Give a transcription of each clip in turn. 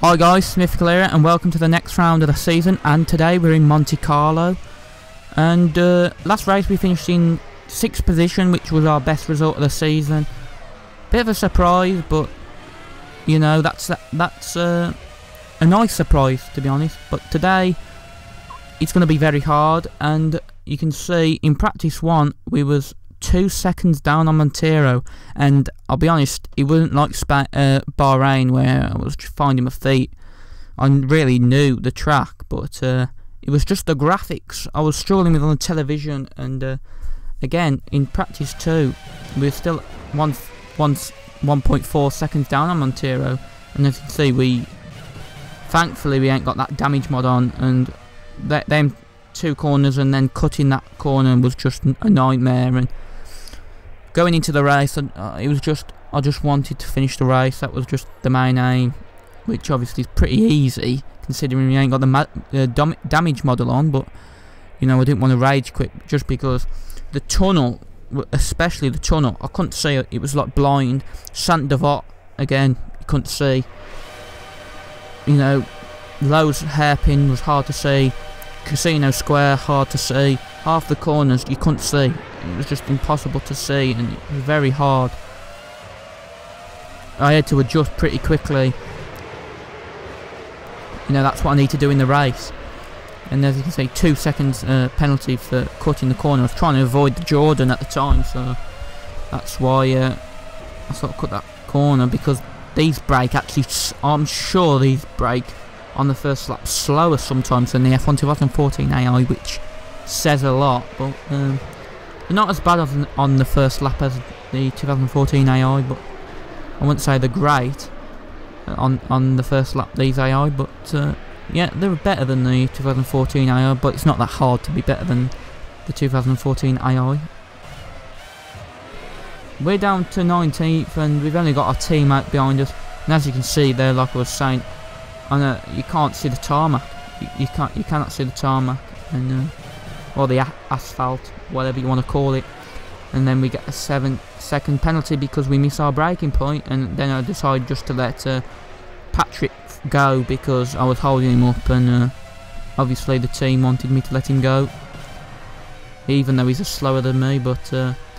Hi guys, Smith here and welcome to the next round of the season, and today we're in Monte Carlo. And last race we finished in 6th position, which was our best result of the season. Bit of a surprise, but you know, that's a nice surprise to be honest. But today it's going to be very hard, and you can see in practice 1 we was 2 seconds down on Montero, and I'll be honest, it wasn't like Bahrain where I was finding my feet. I really knew the track, but it was just the graphics I was struggling with on the television. And again, in practice 2 we were still 1.4 seconds down on Montero, and as you can see, thankfully we ain't got that damage mod on, and them 2 corners and then cutting that corner was just a nightmare. And going into the race, I just wanted to finish the race. That was just the main aim, which obviously is pretty easy considering we ain't got the damage model on. But you know, I didn't want to rage quit just because the tunnel, especially the tunnel, I couldn't see it. It was like blind. Saint Devot again, you couldn't see. You know, Lowe's hairpin was hard to see. Casino Square hard to see. Half the corners you couldn't see. It was just impossible to see, and it was very hard. I had to adjust pretty quickly. You know, that's what I need to do in the race. And as you can see, 2 seconds penalty for cutting the corner. I was trying to avoid the Jordan at the time, so that's why I sort of cut that corner, because these brake actually, I'm sure these brake on the first lap slower sometimes than the F1 2014 AI, which says a lot. But they're not as bad on the first lap as the 2014 AI, but I wouldn't say they're great on the first lap, these AI. But yeah, they were better than the 2014 AI, but it's not that hard to be better than the 2014 AI. We're down to 19th, and we've only got our teammate behind us, and as you can see there, like I was saying, you can't see the tarmac. You cannot see the tarmac, and or the asphalt, whatever you want to call it. And then we get a 7-second penalty because we miss our braking point, and then I decided just to let Patrick go because I was holding him up, and obviously the team wanted me to let him go, even though he's slower than me. But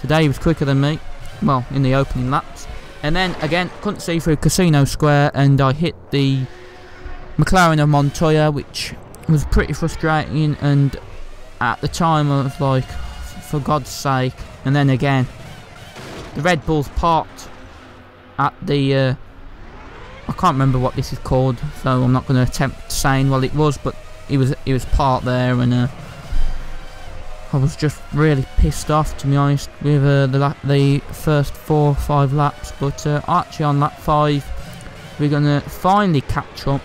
today he was quicker than me, well, in the opening laps. And then again, couldn't see through Casino Square, and I hit the McLaren of Montoya, which was pretty frustrating. And at the time I was like, for God's sake. And then again, the Red Bulls parked at the I can't remember what this is called, so I'm not going to attempt saying what it was, but it was parked there, and I was just really pissed off, to be honest, with the first 4 or 5 laps. But actually on lap 5 we're going to finally catch up,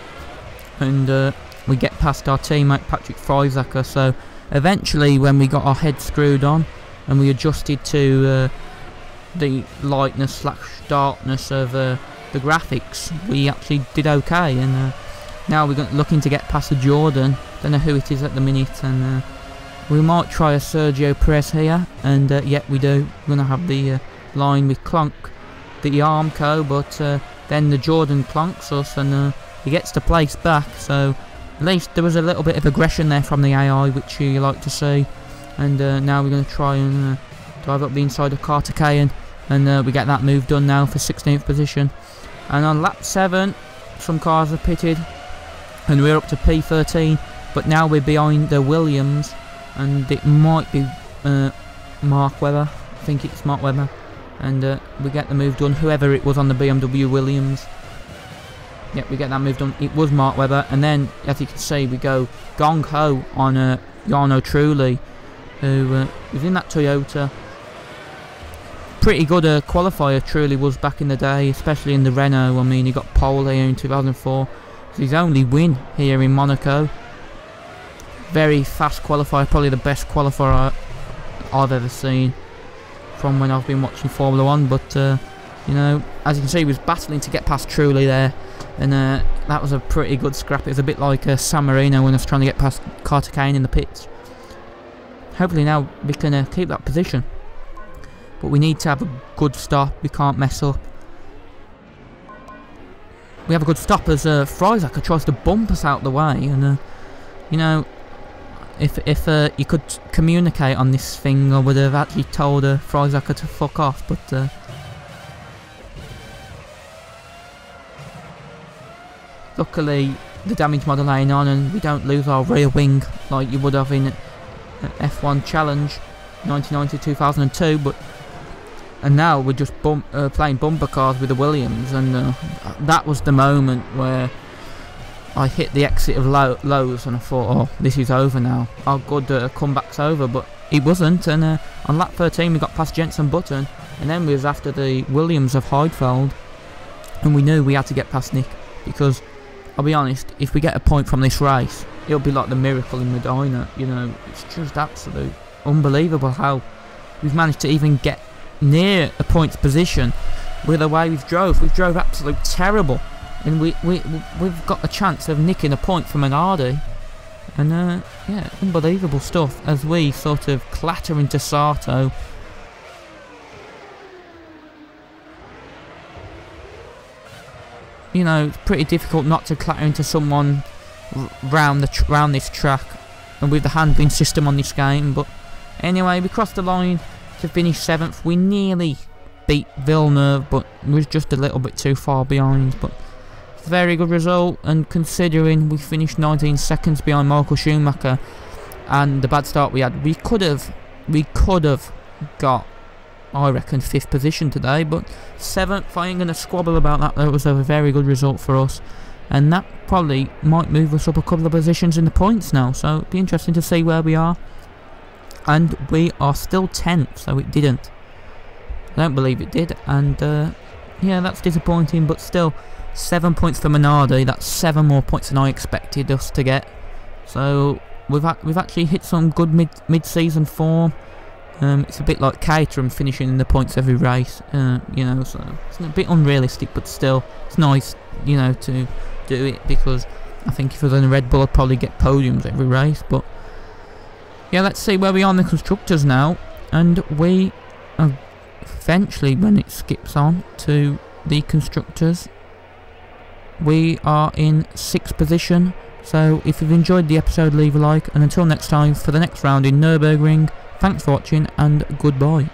and we get past our teammate Patrick Freisacker. So eventually, when we got our head screwed on and we adjusted to the lightness / darkness of the graphics, we actually did okay. And now we're looking to get past the Jordan. Don't know who it is at the minute, and we might try a Sergio Perez here. And yeah, we do. We're going to have the line with Clonk, the Armco, but then the Jordan clonks us, and he gets to place back. So at least there was a little bit of aggression there from the AI, which you like to see. And now we're going to try and drive up the inside of Carter Cayen, and we get that move done now for 16th position. And on lap 7, some cars are pitted, and we're up to P13, but now we're behind the Williams, and it might be Mark Webber. I think it's Mark Webber, and we get the move done, whoever it was on the BMW Williams. Yep, we get that move done. It was Mark Webber. And then, as you can see, we go gong-ho on Jarno Trulli, who was in that Toyota. Pretty good qualifier Trulli was back in the day, especially in the Renault. I mean, he got pole here in 2004. It's his only win here in Monaco. Very fast qualifier, probably the best qualifier I've ever seen from when I've been watching Formula 1. But, you know, as you can see, he was battling to get past Trulli there. And that was a pretty good scrap. It was a bit like San Marino when I was trying to get past Carter Cayen in the pits. Hopefully now we can keep that position. But we need to have a good stop. We can't mess up. we have a good stop as Freisacker tries to bump us out the way, and you know, if you could communicate on this thing, I would have actually told Freisacker to fuck off, but luckily the damage model ain't on and we don't lose our rear wing like you would have in F1 Challenge 1990-2002, and now we're just playing bumper cars with the Williams, and that was the moment where I hit the exit of Lowe's and I thought, oh, this is over now, our good comeback's over, but it wasn't, and on lap 13 we got past Jenson Button, and then we was after the Williams of Heidfeld, and we knew we had to get past Nick, because I'll be honest, if we get a point from this race, it'll be like the miracle in Medina, you know, it's just absolute unbelievable how we've managed to even get near a points position with the way we've drove. We've drove absolute terrible, and we've got a chance of nicking a point from Minardi, and yeah, unbelievable stuff as we sort of clatter into Sato. You know, it's pretty difficult not to clatter into someone round this track, and with the handling system on this game. But anyway, we crossed the line to finish 7th. We nearly beat Villeneuve, but was just a little bit too far behind. But it's a very good result, and considering we finished 19 seconds behind Michael Schumacher, and the bad start we had, we could have got, I reckon, 5th position today, but 7th, I ain't going to squabble about that. That was a very good result for us, and that probably might move us up a couple of positions in the points now, so it'll be interesting to see where we are. And we are still 10th, so it didn't. I don't believe it did, and yeah, that's disappointing, but still 7 points for Minardi. That's 7 more points than I expected us to get, so we've actually hit some good mid-season form. It's a bit like Caterham finishing in the points every race, you know, so it's a bit unrealistic, but still, it's nice, you know, to do it, because I think if I was in a Red Bull I'd probably get podiums every race. But yeah, let's see where we are in the Constructors now, and we eventually, when it skips on to the Constructors, we are in 6th position. So if you've enjoyed the episode, leave a like, and until next time for the next round in Nürburgring, thanks for watching, and goodbye.